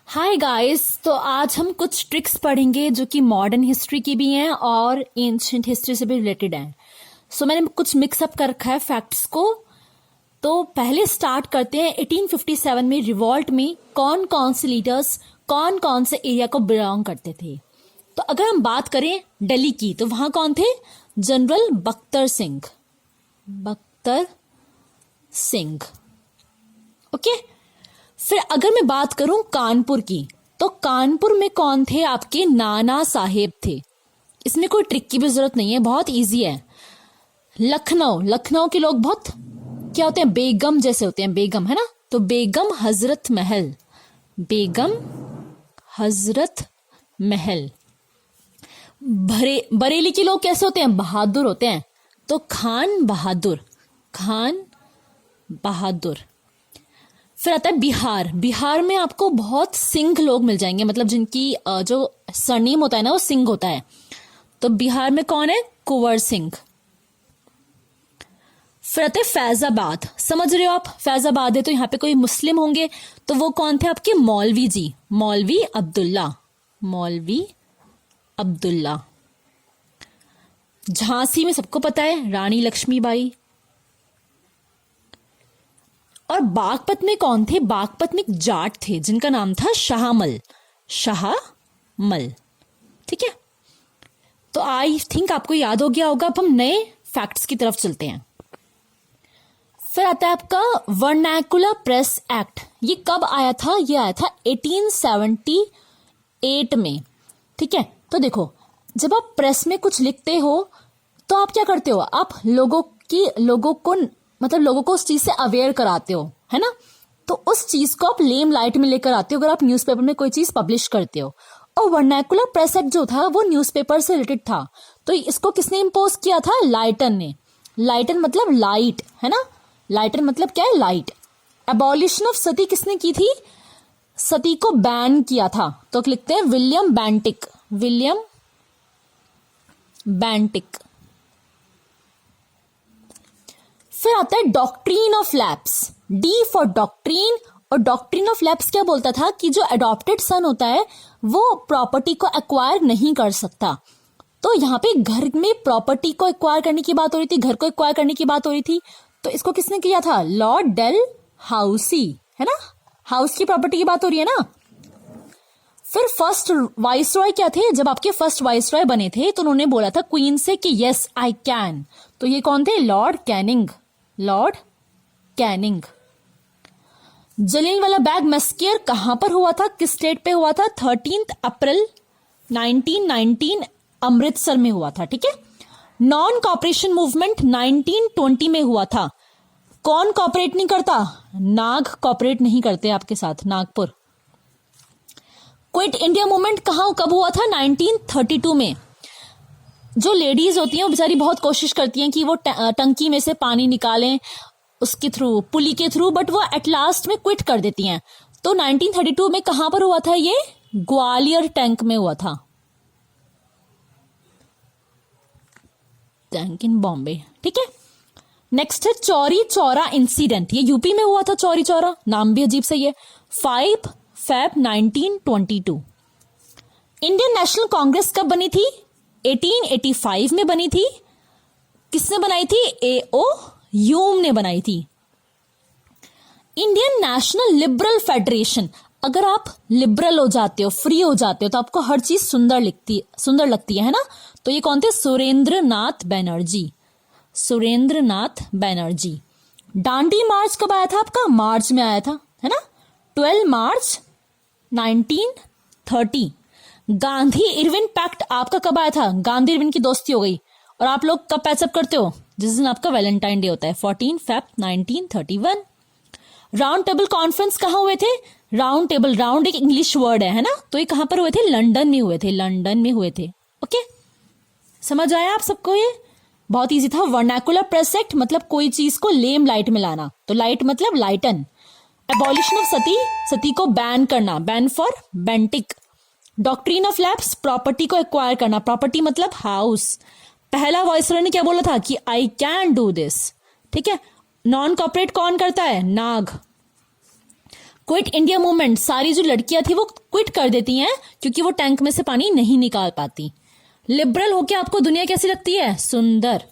Hi guys. तो आज हम कुछ ट्रिक्स पढ़ेंगे जो कि मॉडर्न हिस्ट्री की भी हैं और एंशिएंट हिस्ट्री से भी रिलेटेड हैं। मैंने कुछ मिक्सअप कर रखा है फैक्ट्स को। तो पहले स्टार्ट करते हैं 1857 में रिवॉल्ट में कौन कौन से लीडर्स कौन कौन से एरिया को बिलोंग करते थे। तो अगर हम बात करें दिल्ली की तो वहां कौन थे? जनरल बख्तर सिंह। बख्तर सिंह, ओके। फिर अगर मैं बात करूं कानपुर की तो कानपुर में कौन थे? आपके नाना साहेब थे। इसमें कोई ट्रिक की भी जरूरत नहीं है, बहुत इजी है। लखनऊ के लोग बहुत क्या होते हैं? बेगम जैसे होते हैं, बेगम है ना। तो बेगम हजरत महल, बेगम हजरत महल। बरेली के लोग कैसे होते हैं? बहादुर होते हैं। तो खान बहादुर, खान बहादुर। फिर आता है बिहार। बिहार में आपको बहुत सिंह लोग मिल जाएंगे, मतलब जिनकी जो सरनेम होता है ना वो सिंह होता है। तो बिहार में कौन है? कुंवर सिंह। फिर आते हैं फैजाबाद। समझ रहे हो आप? फैजाबाद है तो यहाँ पे कोई मुस्लिम होंगे, तो वो कौन थे? आपके मौलवी जी, मौलवी अब्दुल्ला, मौलवी अब्दुल्ला। झांसी में सबको पता है रानी लक्ष्मीबाई। और बागपत में कौन थे? बागपत में एक जाट थे जिनका नाम था शाहमल, शाहमल। ठीक है, तो आई थिंक आपको याद हो गया होगा। अब हम नए फैक्ट्स की तरफ चलते हैं। फिर आता है आपका वर्नैकुलर प्रेस एक्ट। ये कब आया था? ये आया था 1878 में। ठीक है, तो देखो, जब आप प्रेस में कुछ लिखते हो तो आप क्या करते हो? आप लोगों को उस चीज से अवेयर कराते हो, है ना। तो उस चीज को आप लेम लाइट में लेकर आते हो अगर आप न्यूज़पेपर में कोई चीज पब्लिश करते हो। और वर्नैकुलर प्रेस एक्ट जो था वो न्यूज़पेपर से रिलेटेड था। तो इसको किसने इम्पोज किया था? लाइटन ने। लाइटन मतलब लाइट, है ना। लाइटन मतलब क्या है? लाइट। एबॉलिशन ऑफ सती किसने की थी? सती को बैन किया था। तो लिखते हैं विलियम बेंटिक, विलियम बेंटिक। फिर आता है doctrine of lapse, D for doctrine. और डॉक्ट्रीन ऑफ लैप्स क्या बोलता था कि जो अडॉप्टेड सन होता है वो प्रॉपर्टी को एक्वायर नहीं कर सकता। तो यहाँ पे घर में प्रॉपर्टी को एक्वायर करने की बात हो रही थी, घर को एक्वायर करने की बात हो रही थी। तो इसको किसने किया था? लॉर्ड डेल हाउसी, है ना। हाउस की प्रॉपर्टी की बात हो रही है ना। फिर फर्स्ट वाइसरॉय क्या थे? जब आपके फर्स्ट वाइसरॉय बने थे तो उन्होंने बोला था क्वीन से कि यस आई कैन। तो ये कौन थे? Lord Canning, Lord Canning. Jallianwala Bagh massacre कहां पर हुआ था? किस स्टेट पे हुआ था? 13 अप्रैल 1919 अमृतसर में हुआ था। ठीक है। नॉन कॉपरेशन मूवमेंट 1920 में हुआ था। कौन कॉपरेट नहीं करता? नाग कॉपरेट नहीं करते आपके साथ, नागपुर। क्विट इंडिया मूवमेंट कब हुआ था? 1932 में। जो लेडीज होती हैं वो बेचारी बहुत कोशिश करती हैं कि वो टंकी में से पानी निकालें उसके थ्रू, पुली के थ्रू, बट वो एट लास्ट में क्विट कर देती हैं। तो 1932 में कहां पर हुआ था? ये ग्वालियर टैंक में हुआ था, टैंक इन बॉम्बे। ठीक है। नेक्स्ट है चौरी चौरा इंसिडेंट। ये यूपी में हुआ था। चौरी चौरा नाम भी अजीब सही है। 5 Feb 1922। इंडियन नेशनल कांग्रेस कब बनी थी? 1885 में बनी थी। किसने बनाई थी? A.O. ह्यूम ने बनाई थी। Indian national liberal federation. अगर आप लिबरल हो जाते हो, फ्री हो जाते हो, तो आपको हर चीज सुंदर लगती है ना। तो ये कौन थे? सुरेंद्र नाथ बैनर्जी, सुरेंद्र नाथ बैनर्जी। डांडी मार्च कब आया था आपका? मार्च में आया था, है ना। 12 मार्च 1930। गांधी इरविन पैक्ट आपका कब आया था? गांधी इरविन की दोस्ती हो गई। और आप लोग कब पैचअप करते हो? जिस दिन आपका वैलेंटाइन डे होता है, 14 Feb 1931। राउंड टेबल कॉन्फ्रेंस कहाँ हुए थे? राउंड टेबल, राउंड एक इंग्लिश वर्ड है ना। तो ये कहां पर हुए थे? लंदन में हुए थे, लंदन में हुए थे। ओके, समझ आया आप सबको? ये बहुत इजी था। वर्नैकुलर प्रेस एक्ट मतलब कोई चीज को लेम लाइट में लाना, तो लाइट मतलब लाइटन। एबॉलिशन ऑफ सती, सती को बैन करना, ban for Bentinck. Doctrine of lapse, property को एक्वायर करना, प्रॉपर्टी मतलब हाउस। पहला वॉइसरॉय ने क्या बोला था? कि आई कैन डू दिस। ठीक है। नॉन कॉपरेट कौन करता है? नाग। क्विट इंडिया मूवमेंट, सारी जो लड़कियां थी वो क्विट कर देती हैं क्योंकि वो टैंक में से पानी नहीं निकाल पाती। लिबरल होके आपको दुनिया कैसी लगती है? सुंदर।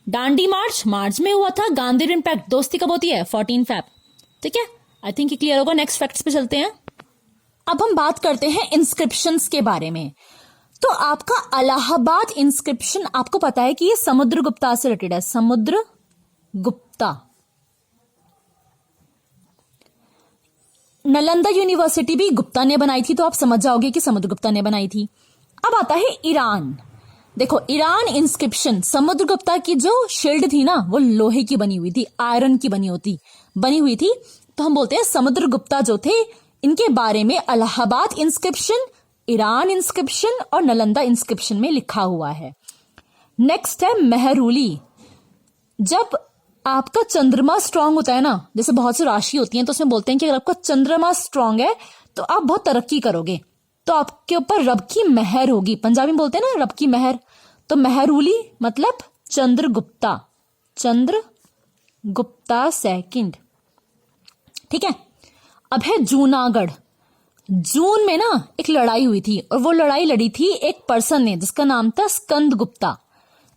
डांडी मार्च, मार्च में हुआ था। गांधी इम्पैक्ट, दोस्ती कब होती है? 14 Feb। ठीक है, आई थिंक ये क्लियर होगा। नेक्स्ट फैक्ट्स पे चलते हैं। अब हम बात करते हैं इंस्क्रिप्शंस के बारे में। तो आपका इलाहाबाद इंस्क्रिप्शन, आपको पता है कि ये समुद्रगुप्ता से रिलेटेड है। समुद्रगुप्ता। नालंदा यूनिवर्सिटी भी गुप्ता ने बनाई थी, तो आप समझ जाओगे कि समुद्रगुप्ता ने बनाई थी। अब आता है ईरान। देखो, ईरान इंस्क्रिप्शन, समुद्रगुप्ता की जो शील्ड थी ना, वो लोहे की बनी हुई थी, आयरन की बनी हुई थी। तो हम बोलते हैं समुद्रगुप्ता जो थे, इनके बारे में इलाहाबाद इंस्क्रिप्शन, ईरान इंस्क्रिप्शन और नालंदा इंस्क्रिप्शन में लिखा हुआ है। नेक्स्ट है मेहरुली। जब आपका चंद्रमा स्ट्रांग होता है ना, जैसे बहुत सी राशि होती है, तो उसमें बोलते हैं कि अगर आपका चंद्रमा स्ट्रांग है तो आप बहुत तरक्की करोगे, तो आपके ऊपर रब की मेहर होगी। पंजाबी में बोलते हैं ना रब की मेहर। तो मेहरुली मतलब चंद्रगुप्ता, चंद्रगुप्ता सेकंड। ठीक है, अब है जूनागढ़। जून में ना एक लड़ाई हुई थी, और वो लड़ाई लड़ी थी एक पर्सन ने जिसका नाम था स्कंद गुप्ता।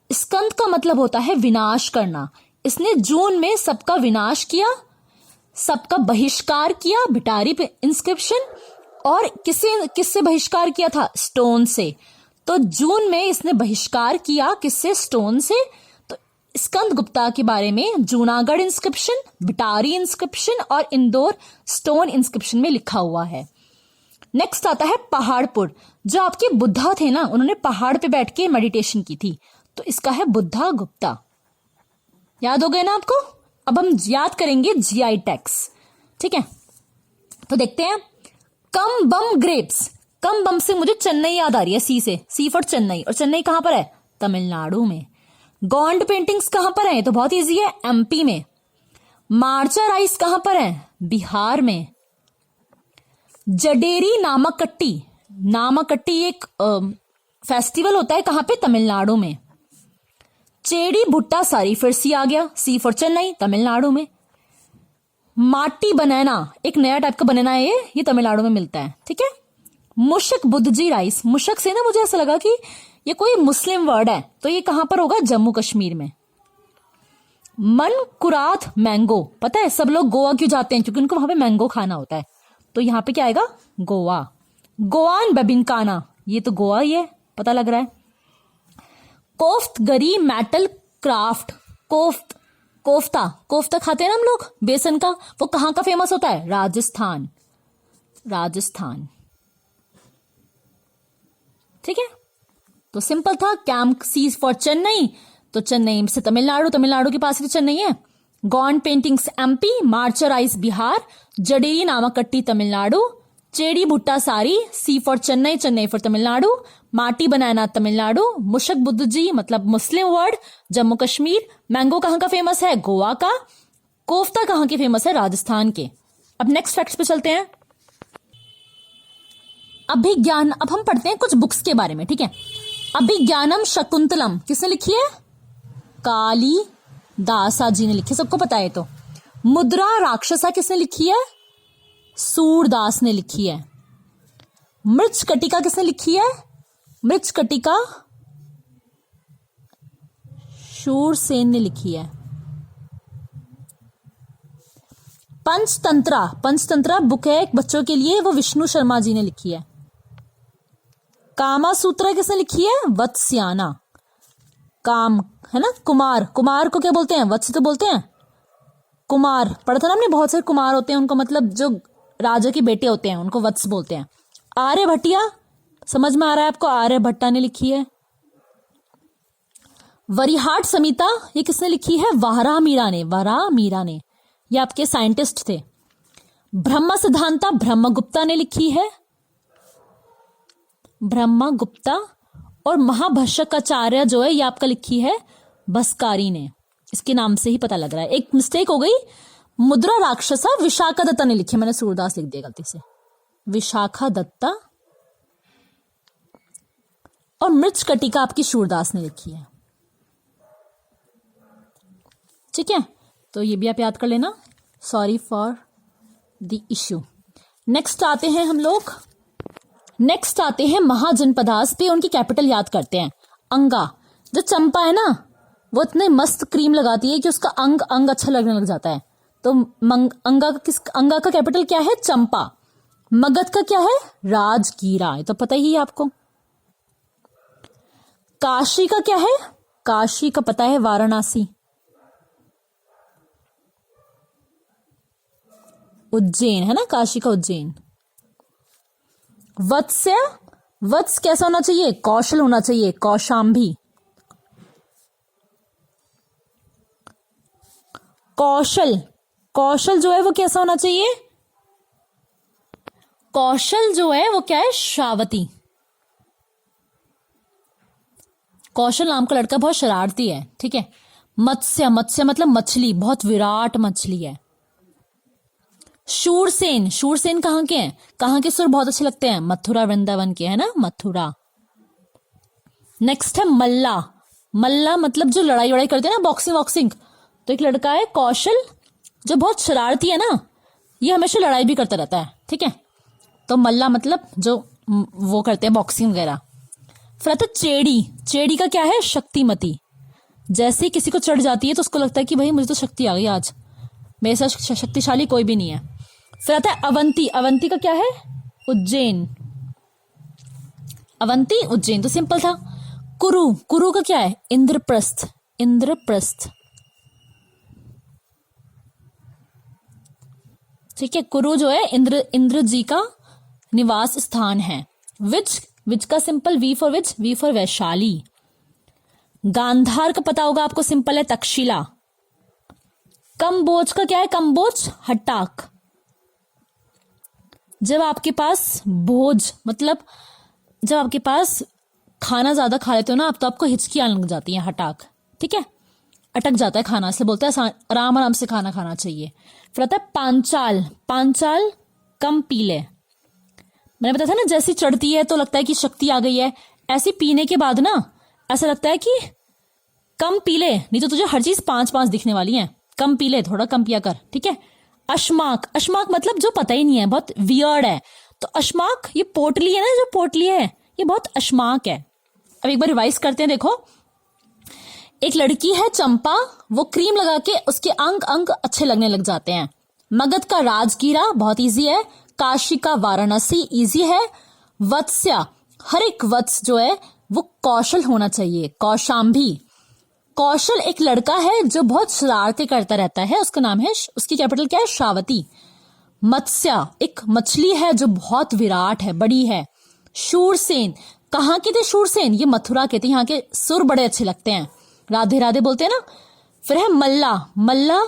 स्कंद का मतलब होता है विनाश करना। इसने जून में सबका विनाश किया, सबका बहिष्कार किया, भिटारी पे इंस्क्रिप्शन। और किससे बहिष्कार किया था? स्टोन से। तो जून में इसने बहिष्कार किया, किससे? स्टोन से। तो स्कंद गुप्ता के बारे में जूनागढ़ इंस्क्रिप्शन, भिटारी इंस्क्रिप्शन और इंदौर स्टोन इंस्क्रिप्शन में लिखा हुआ है। नेक्स्ट आता है पहाड़पुर। जो आपके बुद्धा थे ना, उन्होंने पहाड़ पे बैठ के मेडिटेशन की थी, तो इसका है बुद्धा गुप्ता। याद हो गए ना आपको? अब हम याद करेंगे जीआई टैग्स। ठीक है, तो देखते हैं। कम बम ग्रेप्स। कम बम से मुझे चेन्नई याद आ रही है, सी से, सी फॉर चेन्नई। और चेन्नई कहां पर है? तमिलनाडु में। गोंड पेंटिंग्स कहां पर है? तो बहुत इजी है, एमपी में। मार्चा राइस कहां पर है? बिहार में। जडेरी नामाकट्टी, नामाकट्टी एक फेस्टिवल होता है, कहां पे? तमिलनाडु में। चेड़ी भुट्टा सारी, फिर सी आ गया, सी फॉर चेन्नई, तमिलनाडु में। माटी बनाना, एक नया टाइप का बनाना है ये तमिलनाडु में मिलता है। ठीक है। मुशक बुद्धजी राइस, मुशक से ना मुझे ऐसा लगा कि ये कोई मुस्लिम वर्ड है, तो ये कहां पर होगा? जम्मू कश्मीर में। मनकुराथ मैंगो, पता है सब लोग गोवा क्यों जाते हैं? क्योंकि उनको वहां पे मैंगो खाना होता है। तो यहां पे क्या आएगा? गोवा। गोवान बेबिनकाना, ये तो गोवा ही है, पता लग रहा है। कोफ्त गरी मेटल क्राफ्ट, कोफ्ता खाते हैं ना हम लोग, बेसन का, वो कहां का फेमस होता है? राजस्थान। ठीक है, तो सिंपल था। कैंप सी फॉर चेन्नई, तो चेन्नई से तमिलनाडु के पास ही चेन्नई है। Gond paintings MP, Marcha rice Bihar, Jaderi Namakatti Tamil Nadu, Chedi Butta sari, C for Chennai for Tamil Nadu, Matti banana Tamil Nadu, Mushk Budji मतलब मुस्लिम वर्ड जम्मू कश्मीर, मैंगो कहां का फेमस है? गोवा का, कोफ्ता कहां के फेमस है? राजस्थान के। अब नेक्स्ट फैक्ट्स पे चलते हैं। अभिज्ञान, अब हम पढ़ते हैं कुछ बुक्स के बारे में। ठीक है, अभिज्ञानम शकुंतलम किसने लिखी है? कालिदासा जी ने लिखी, सबको पता है। तो मुद्रा राक्षसा किसने लिखी है? सूरदास ने लिखी है। मृच्छकटिका किसने लिखी है? मृच्छकटिका शूरसेन ने लिखी है। पंचतंत्रा बुक है एक बच्चों के लिए, वो विष्णु शर्मा जी ने लिखी है। कामा सूत्र किसने लिखी है? वत्स्याना। काम है ना, कुमार को क्या बोलते हैं? वत्स तो बोलते हैं। कुमार पढ़ा था ना हमने, बहुत सारे कुमार होते हैं, उनको मतलब जो राजा के बेटे होते हैं उनको वत्स बोलते हैं। आर्य भट्टिया, समझ में आ रहा है आपको? आर्य भट्टा ने लिखी है। वरिहाट समिता, ये किसने लिखी है? वारा मीरा ने, ये आपके साइंटिस्ट थे। ब्रह्म सिद्धांता ब्रह्मगुप्ता ने लिखी है, ब्रह्मगुप्ता। और महाभस्षकाचार्य जो है ये आपका लिखी है भस्कारी ने, इसके नाम से ही पता लग रहा है। एक मिस्टेक हो गई, मुद्रा राक्षसा विशाखा दत्ता ने लिखी, मैंने सूरदास लिख दिया गलती से, विशाखा दत्ता। और मृच्छकटिका आपकी सूरदास ने लिखी है। ठीक है, तो ये भी आप याद कर लेना। Sorry for the issue. Next आते हैं हम लोग, नेक्स्ट आते हैं महाजनपदास पे, उनकी कैपिटल याद करते हैं। अंगा, जो चंपा है ना वो इतने मस्त क्रीम लगाती है कि उसका अंग अंग अच्छा लगने लग जाता है। तो अंगा का कैपिटल क्या है? चंपा। मगध का क्या है? राजगीरा, ये तो पता ही है आपको। काशी का क्या है? काशी का पता है, वाराणसी। उज्जैन है ना, काशी का उज्जैन। वत्स्य, वत्स कैसा होना चाहिए? कौशल होना चाहिए, कौशाम्भी। कौशल, कौशल जो है वो कैसा होना चाहिए? कौशल जो है वो क्या है? श्रावती। कौशल नाम का लड़का बहुत शरारती है, ठीक है। मत्स्य, मत्स्य मतलब मछली, बहुत विराट मछली है। शूरसेन, शूरसेन कहाँ के हैं? कहाँ के सुर बहुत अच्छे लगते हैं? मथुरा वृंदावन के, है ना, मथुरा। नेक्स्ट है मल्ला। मल्ला मतलब जो लड़ाई वड़ाई करते हैं ना, बॉक्सिंग वॉक्सिंग। तो एक लड़का है कौशल जो बहुत शरारती है ना, ये हमेशा लड़ाई भी करता रहता है, ठीक है। तो मल्ला मतलब जो वो करते हैं बॉक्सिंग वगैरह। फिर आता चेड़ी, चेड़ी का क्या है? शक्तिमती। जैसे ही किसी को चढ़ जाती है तो उसको लगता है कि भाई मुझे तो शक्ति आ गई आज, मेरे साथ शक्तिशाली कोई भी नहीं है। फिर आता है अवंती, अवंती का क्या है? उज्जैन। अवंती उज्जैन तो सिंपल था। कुरु, कुरु का क्या है? इंद्रप्रस्थ, इंद्रप्रस्थ, ठीक है। कुरु जो है इंद्र जी का निवास स्थान है। विच, विच का simple V for which, V for Vaishali. Gandhara का पता होगा आपको, सिंपल है, तक्षशिला। कम्बोज का क्या है? कम्बोज हट्टाक। जब आपके पास भोज मतलब जब आपके पास खाना ज्यादा खा लेते हो ना आप, तो आपको हिचकी आने लग जाती है, हटाक, ठीक है, अटक जाता है खाना, इसलिए बोलते हैं आराम आराम से खाना खाना चाहिए। फिर आता है पांचाल, पांचाल कम पी ले। मैंने बताया था ना, जैसी चढ़ती है तो लगता है कि शक्ति आ गई है, ऐसी पीने के बाद ना ऐसा लगता है कि कम पी ले, नहीं तो तुझे हर चीज 5-5 दिखने वाली है, कम पी ले, थोड़ा कम पिया कर, ठीक है। अश्माक, अश्माक मतलब जो पता ही नहीं है, बहुत वियर्ड है। तो अश्माक, ये पोटली है ना, जो पोटली है ये बहुत अश्माक है। अब एक बार रिवाइज करते हैं, देखो। एक लड़की है चंपा, वो क्रीम लगा के उसके अंग अंग अच्छे लगने लग जाते हैं। मगध का राजगीरा बहुत इजी है। काशी का वाराणसी इजी है। वत्स्य, हर एक वत्स जो है वो कौशल होना चाहिए, कौशाम्भी। कौशल एक लड़का है जो बहुत शरारतें करता रहता है, उसका नाम है, उसकी कैपिटल क्या है? श्रावती। मत्स्य एक मछली है जो बहुत विराट है, बड़ी है। शूरसेन, कहाँ के थे शूरसेन? ये मथुरा के थे, यहाँ के सुर बड़े अच्छे लगते हैं, राधे राधे बोलते हैं ना। फिर है मल्ला, मल्ला,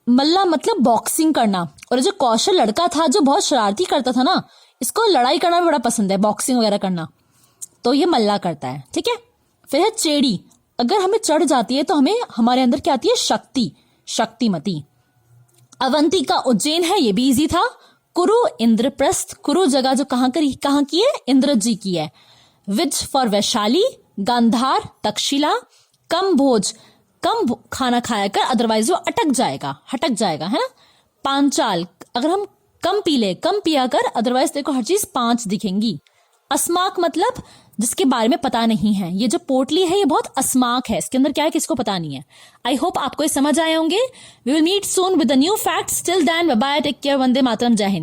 मल्ला मतलब बॉक्सिंग करना। और जो कौशल लड़का था जो बहुत शरारती करता था ना, इसको लड़ाई करना भी बड़ा पसंद है, बॉक्सिंग वगैरह करना, तो ये मल्ला करता है, ठीक है। फिर है चेड़ी, अगर हमें चढ़ जाती है तो हमें हमारे अंदर क्या आती है? शक्ति, शक्तिमती। अवंती का उज्जैन है, ये भी इजी था। कुरु इंद्रप्रस्थ, कुरु जगह जो कहाँ की है? इंद्र जी की है। विज फॉर वैशाली। गांधार तक्षशिला। कम भोज, कम खाना खाया कर, अदरवाइज वो अटक जाएगा, हटक जाएगा, है ना। पांचाल, अगर हम कम पी ले, कम पिया कर, अदरवाइज देखो हर चीज 5 दिखेंगी। अस्माक मतलब जिसके बारे में पता नहीं है, ये जो पोटली है ये बहुत अस्माक है, इसके अंदर क्या है किसको पता नहीं है। आई होप आपको ये समझ आए होंगे। We will meet soon with the new facts. Till then bye bye, take care, वंदे मातरम, जय हिंद।